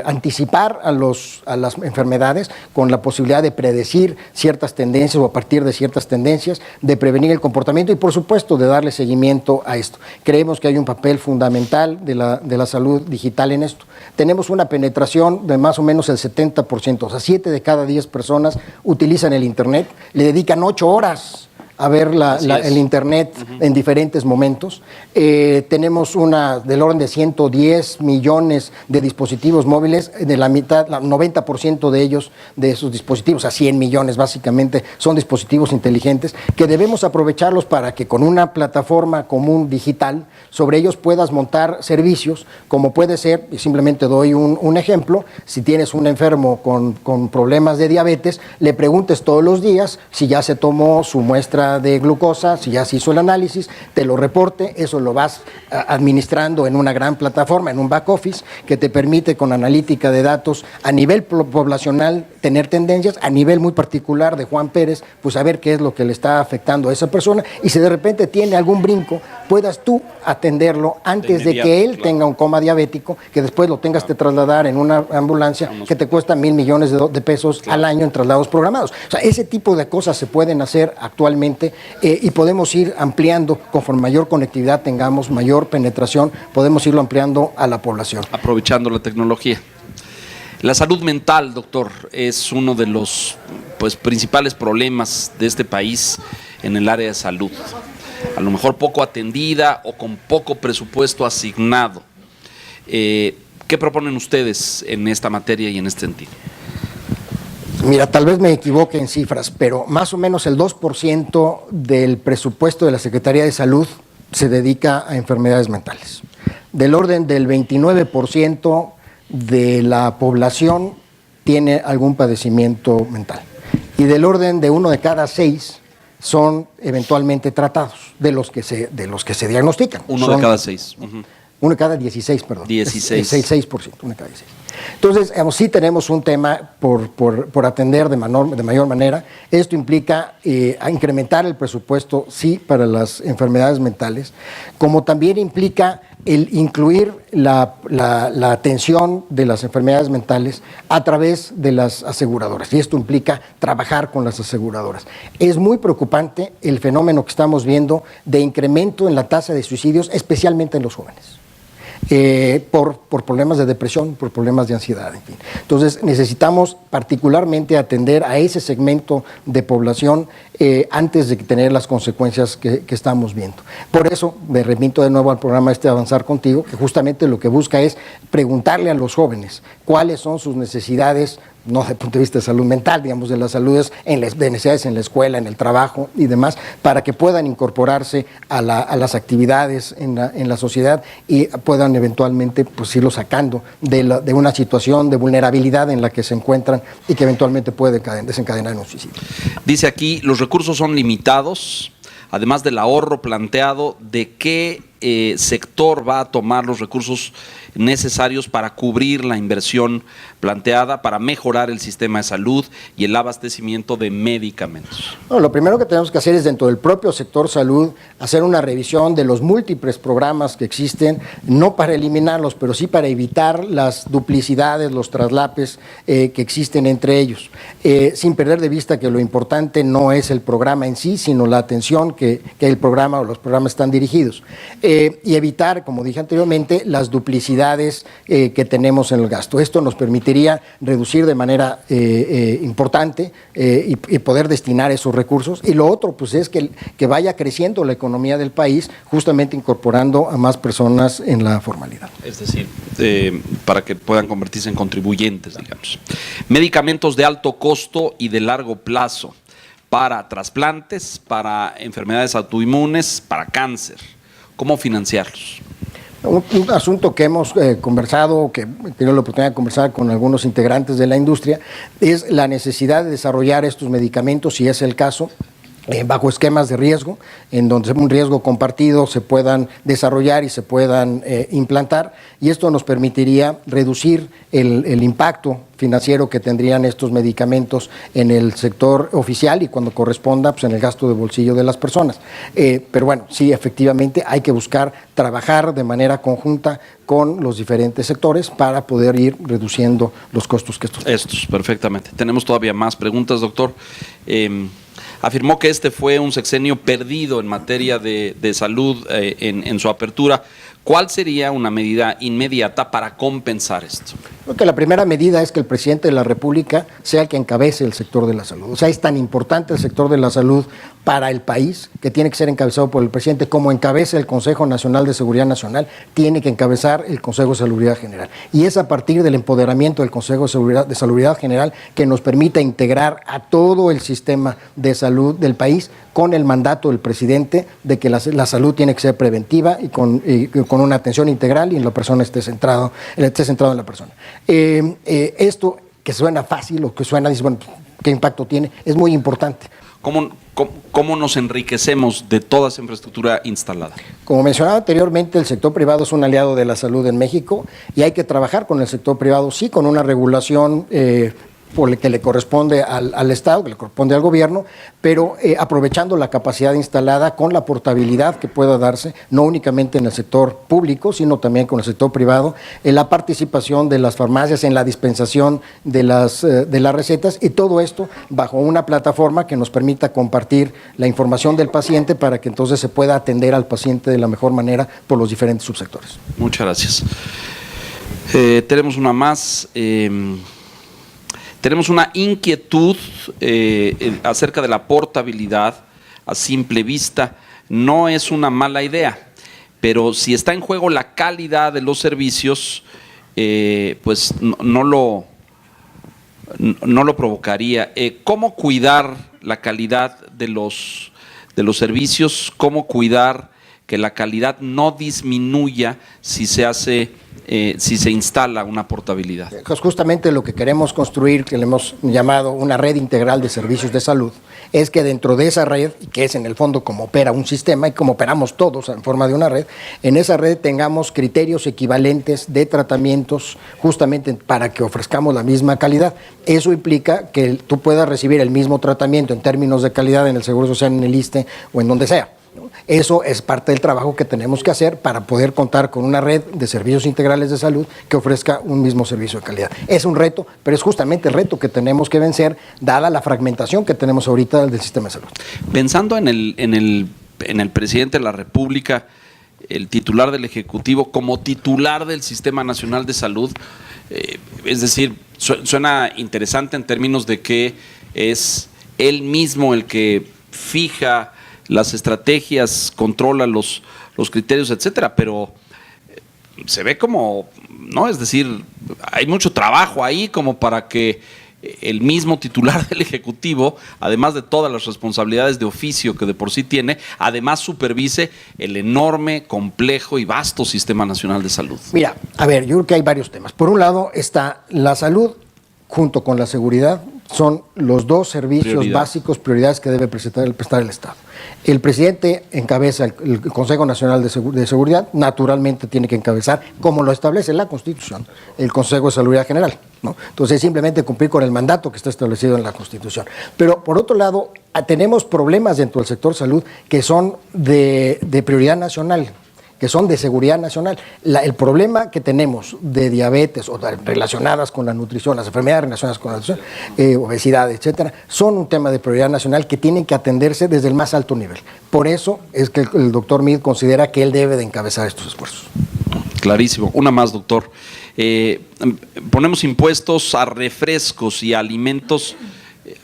anticipar a las enfermedades con la posibilidad de predecir ciertas tendencias o a partir de ciertas tendencias, de prevenir el comportamiento y, por supuesto, de darle seguimiento a esto. Creemos que hay un papel fundamental de la salud digital en esto. Tenemos una penetración de más o menos el 70%, o sea, 7 de cada 10 personas utilizan el Internet, le dedican 8 horas a ver el internet en diferentes momentos. Tenemos del orden de 110 millones de dispositivos móviles, de la mitad, 90% de ellos, de esos dispositivos, a 100 millones básicamente, son dispositivos inteligentes que debemos aprovecharlos para que con una plataforma común digital sobre ellos puedas montar servicios, como puede ser, y simplemente doy un ejemplo, si tienes un enfermo con problemas de diabetes, le preguntes todos los días si ya se tomó su muestra de glucosa, si ya se hizo el análisis, te lo reporte, eso lo vas administrando en una gran plataforma, en un back office, que te permite con analítica de datos a nivel poblacional tener tendencias, a nivel muy particular de Juan Pérez, pues saber qué es lo que le está afectando a esa persona, y si de repente tiene algún brinco, puedas tú atenderlo antes de que él tenga un coma diabético, que después lo tengas que trasladar en una ambulancia que te cuesta 1,000 millones de pesos al año en traslados programados. O sea, ese tipo de cosas se pueden hacer actualmente y podemos ir ampliando conforme mayor conectividad tengamos, mayor penetración, podemos irlo ampliando a la población. Aprovechando la tecnología. La salud mental, doctor, es uno de los principales problemas de este país en el área de salud. A lo mejor poco atendida o con poco presupuesto asignado. ¿Qué proponen ustedes en esta materia y en este sentido? Mira, tal vez me equivoque en cifras, pero más o menos el 2% del presupuesto de la Secretaría de Salud se dedica a enfermedades mentales. Del orden del 29% de la población tiene algún padecimiento mental. Y del orden de 1 de cada 6 son eventualmente tratados, de los que se diagnostican. Uno de cada 6. Uno de cada 16, perdón. 16. 6%, uno de cada 16. Entonces, sí tenemos un tema por atender de mayor manera. Esto implica incrementar el presupuesto, sí, para las enfermedades mentales, como también implica el incluir la atención de las enfermedades mentales a través de las aseguradoras. Y esto implica trabajar con las aseguradoras. Es muy preocupante el fenómeno que estamos viendo de incremento en la tasa de suicidios, especialmente en los jóvenes. Por problemas de depresión, por problemas de ansiedad, en fin. Entonces necesitamos particularmente atender a ese segmento de población antes de tener las consecuencias que estamos viendo. Por eso me remito de nuevo al programa Avanzar Contigo, que justamente lo que busca es preguntarle a los jóvenes cuáles son sus necesidades, no desde el punto de vista de salud mental, digamos, de las saludes, de necesidades en la escuela, en el trabajo y demás, para que puedan incorporarse a las actividades en la sociedad y puedan eventualmente irlo sacando de una situación de vulnerabilidad en la que se encuentran y que eventualmente puede desencadenar en un suicidio. Dice aquí, los recursos son limitados, además del ahorro planteado, ¿de qué sector va a tomar los recursos necesarios para cubrir la inversión planteada, para mejorar el sistema de salud y el abastecimiento de medicamentos? Bueno, lo primero que tenemos que hacer es, dentro del propio sector salud, hacer una revisión de los múltiples programas que existen, no para eliminarlos, pero sí para evitar las duplicidades, los traslapes que existen entre ellos, sin perder de vista que lo importante no es el programa en sí, sino la atención que el programa o los programas están dirigidos. Y evitar, como dije anteriormente, las duplicidades que tenemos en el gasto. Esto nos permitiría reducir de manera importante y poder destinar esos recursos. Y lo otro, pues, es que vaya creciendo la economía del país, justamente incorporando a más personas en la formalidad. Es decir, para que puedan convertirse en contribuyentes, digamos. Medicamentos de alto costo y de largo plazo para trasplantes, para enfermedades autoinmunes, para cáncer. ¿Cómo financiarlos? Un asunto que hemos conversado, que he tenido la oportunidad de conversar con algunos integrantes de la industria, es la necesidad de desarrollar estos medicamentos, si es el caso, bajo esquemas de riesgo, en donde un riesgo compartido se puedan desarrollar y se puedan implantar, y esto nos permitiría reducir el impacto financiero que tendrían estos medicamentos en el sector oficial y, cuando corresponda, pues en el gasto de bolsillo de las personas. Pero bueno, sí, efectivamente hay que buscar trabajar de manera conjunta con los diferentes sectores para poder ir reduciendo los costos que estos. Perfectamente. Tenemos todavía más preguntas, doctor. Afirmó que este fue un sexenio perdido en materia de salud en su apertura. ¿Cuál sería una medida inmediata para compensar esto? Creo que la primera medida es que el presidente de la República sea el que encabece el sector de la salud. O sea, es tan importante el sector de la salud para el país que tiene que ser encabezado por el presidente, como encabeza el Consejo Nacional de Seguridad Nacional, tiene que encabezar el Consejo de Salubridad General. Y es a partir del empoderamiento del Consejo de Salubridad General que nos permite integrar a todo el sistema de salud del país con el mandato del presidente de que la salud tiene que ser preventiva y con una atención integral y en la persona esté centrado en la persona. Esto que suena fácil o que suena, dice, bueno, ¿qué impacto tiene? Es muy importante. ¿Cómo nos enriquecemos de toda esa infraestructura instalada? Como mencionaba anteriormente, el sector privado es un aliado de la salud en México y hay que trabajar con el sector privado, sí, con una regulación por el que le corresponde al Estado, que le corresponde al gobierno, pero aprovechando la capacidad instalada con la portabilidad que pueda darse, no únicamente en el sector público, sino también con el sector privado, en la participación de las farmacias, en la dispensación de las recetas, y todo esto bajo una plataforma que nos permita compartir la información del paciente para que entonces se pueda atender al paciente de la mejor manera por los diferentes subsectores. Muchas gracias. Tenemos una más. Tenemos una inquietud acerca de la portabilidad. A simple vista no es una mala idea, pero si está en juego la calidad de los servicios, pues no lo provocaría. ¿Cómo cuidar la calidad de los servicios? ¿Cómo cuidar que la calidad no disminuya si se instala una portabilidad? Pues justamente lo que queremos construir, que le hemos llamado una red integral de servicios de salud, es que dentro de esa red, que es en el fondo como opera un sistema y como operamos todos en forma de una red, en esa red tengamos criterios equivalentes de tratamientos justamente para que ofrezcamos la misma calidad. Eso implica que tú puedas recibir el mismo tratamiento en términos de calidad en el Seguro Social, en el ISSSTE o en donde sea. Eso es parte del trabajo que tenemos que hacer para poder contar con una red de servicios integrales de salud que ofrezca un mismo servicio de calidad. Es un reto, pero es justamente el reto que tenemos que vencer, dada la fragmentación que tenemos ahorita del sistema de salud. Pensando en el presidente de la República, el titular del Ejecutivo, como titular del Sistema Nacional de Salud, es decir, suena interesante en términos de que es él mismo el que fija las estrategias, controla los criterios, etcétera, pero se ve como, ¿no? Es decir, hay mucho trabajo ahí como para que el mismo titular del Ejecutivo, además de todas las responsabilidades de oficio que de por sí tiene, además supervise el enorme, complejo y vasto Sistema Nacional de Salud. Mira, a ver, yo creo que hay varios temas. Por un lado está la salud junto con la seguridad, son los dos servicios básicos, prioridades que debe prestar el Estado. El presidente encabeza el Consejo Nacional de Seguridad, naturalmente tiene que encabezar, como lo establece la Constitución, el Consejo de Salubridad General, ¿no? Entonces, simplemente cumplir con el mandato que está establecido en la Constitución. Pero, por otro lado, tenemos problemas dentro del sector salud que son de prioridad nacional, que son de seguridad nacional. El problema que tenemos de diabetes o relacionadas con la nutrición, las enfermedades relacionadas con la nutrición, obesidad, etcétera, son un tema de prioridad nacional que tienen que atenderse desde el más alto nivel. Por eso es que el doctor Meade considera que él debe de encabezar estos esfuerzos. Clarísimo. Una más, doctor. Ponemos impuestos a refrescos y a alimentos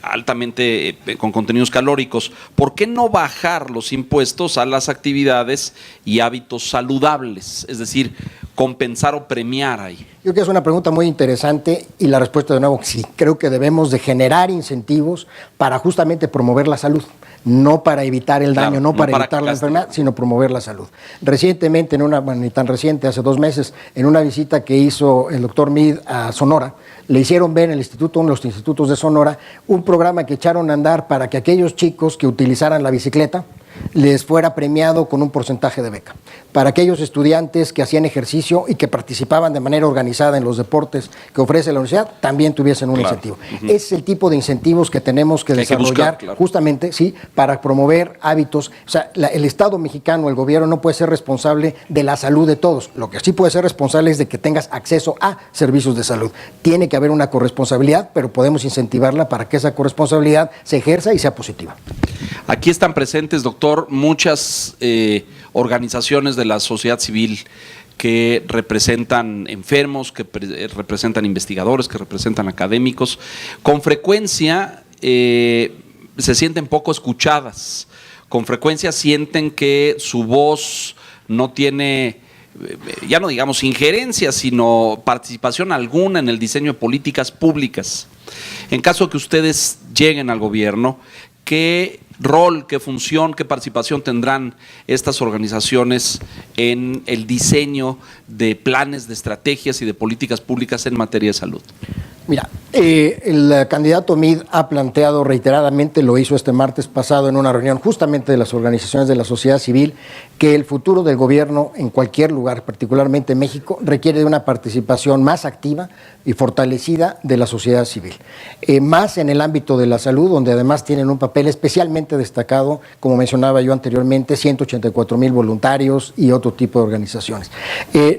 altamente con contenidos calóricos. ¿Por qué no bajar los impuestos a las actividades y hábitos saludables? Es decir, compensar o premiar ahí. Yo creo que es una pregunta muy interesante y la respuesta de nuevo, sí. Creo que debemos de generar incentivos para justamente promover la salud, no para evitar el daño, no para evitar la enfermedad, sino promover la salud. Recientemente, ni tan reciente, hace 2 meses, en una visita que hizo el doctor Meade a Sonora, le hicieron ver en el instituto, uno de los institutos de Sonora, un programa que echaron a andar para que aquellos chicos que utilizaran la bicicleta les fuera premiado con un porcentaje de beca. Para aquellos estudiantes que hacían ejercicio y que participaban de manera organizada en los deportes que ofrece la universidad, también tuviesen un incentivo. Ese es el tipo de incentivos que tenemos que desarrollar justamente, sí, para promover hábitos. O sea, el Estado mexicano, el gobierno, no puede ser responsable de la salud de todos. Lo que sí puede ser responsable es de que tengas acceso a servicios de salud. Tiene que haber una corresponsabilidad, pero podemos incentivarla para que esa corresponsabilidad se ejerza y sea positiva. Aquí están presentes, doctor, muchas organizaciones de la sociedad civil que representan enfermos, que representan investigadores, que representan académicos. Con frecuencia se sienten poco escuchadas, con frecuencia sienten que su voz no tiene, ya no digamos injerencia, sino participación alguna en el diseño de políticas públicas. En caso de que ustedes lleguen al gobierno, ¿qué rol, qué función, qué participación tendrán estas organizaciones en el diseño de planes, de estrategias y de políticas públicas en materia de salud? Mira, el candidato Meade ha planteado reiteradamente, lo hizo este martes pasado en una reunión justamente de las organizaciones de la sociedad civil, que el futuro del gobierno en cualquier lugar, particularmente en México, requiere de una participación más activa y fortalecida de la sociedad civil. Más en el ámbito de la salud, donde además tienen un papel especialmente destacado, como mencionaba yo anteriormente, 184,000 voluntarios y otro tipo de organizaciones.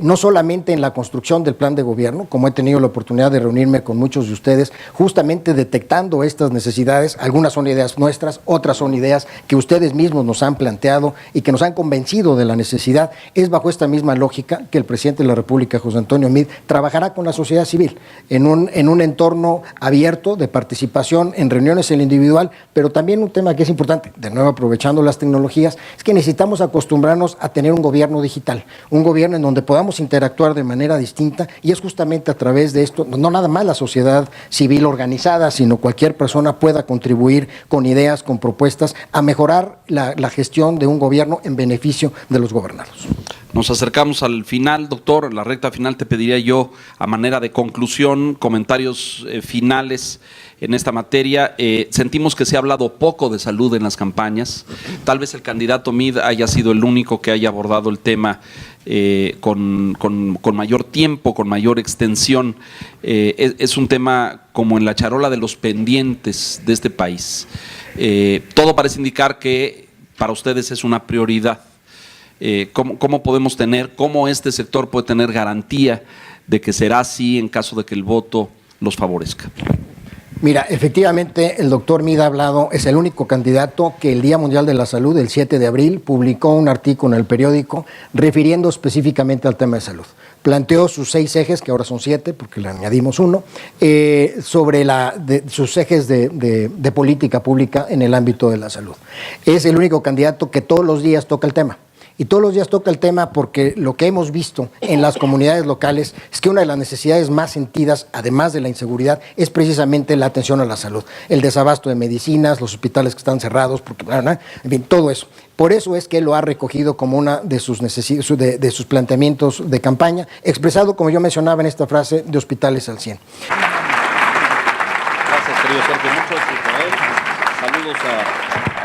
No solamente en la construcción del plan de gobierno, como he tenido la oportunidad de reunirme con muchos de ustedes, justamente detectando estas necesidades. Algunas son ideas nuestras, otras son ideas que ustedes mismos nos han planteado y que nos han convencido de la necesidad. Es bajo esta misma lógica que el presidente de la República, José Antonio Meade, trabajará con la sociedad civil en un entorno abierto de participación en reuniones en lo individual, pero también un tema que es importante, de nuevo aprovechando las tecnologías, es que necesitamos acostumbrarnos a tener un gobierno digital, un gobierno en donde podamos interactuar de manera distinta, y es justamente a través de esto, no nada más la sociedad civil organizada, sino cualquier persona pueda contribuir con ideas, con propuestas, a mejorar la gestión de un gobierno en beneficio de los gobernados. Nos acercamos al final, doctor, en la recta final. Te pediría yo, a manera de conclusión, comentarios finales en esta materia. Sentimos que se ha hablado poco de salud en las campañas. Tal vez el candidato Meade haya sido el único que haya abordado el tema con mayor tiempo, con mayor extensión. Es un tema como en la charola de los pendientes de este país. Todo parece indicar que para ustedes es una prioridad. ¿Cómo podemos tener, cómo este sector puede tener garantía de que será así en caso de que el voto los favorezca? Mira, efectivamente el doctor Meade ha hablado, es el único candidato que el Día Mundial de la Salud, el 7 de abril, publicó un artículo en el periódico refiriendo específicamente al tema de salud. Planteó sus 6 ejes, que ahora son 7 porque le añadimos uno, sobre sus ejes de política pública en el ámbito de la salud. Es el único candidato que todos los días toca el tema. Y todos los días toca el tema porque lo que hemos visto en las comunidades locales es que una de las necesidades más sentidas, además de la inseguridad, es precisamente la atención a la salud. El desabasto de medicinas, los hospitales que están cerrados, en fin, todo eso. Por eso es que él lo ha recogido como una de sus de sus planteamientos de campaña, expresado, como yo mencionaba en esta frase, de hospitales al 100. Gracias, querido Sergio. Mucho éxito. Saludos a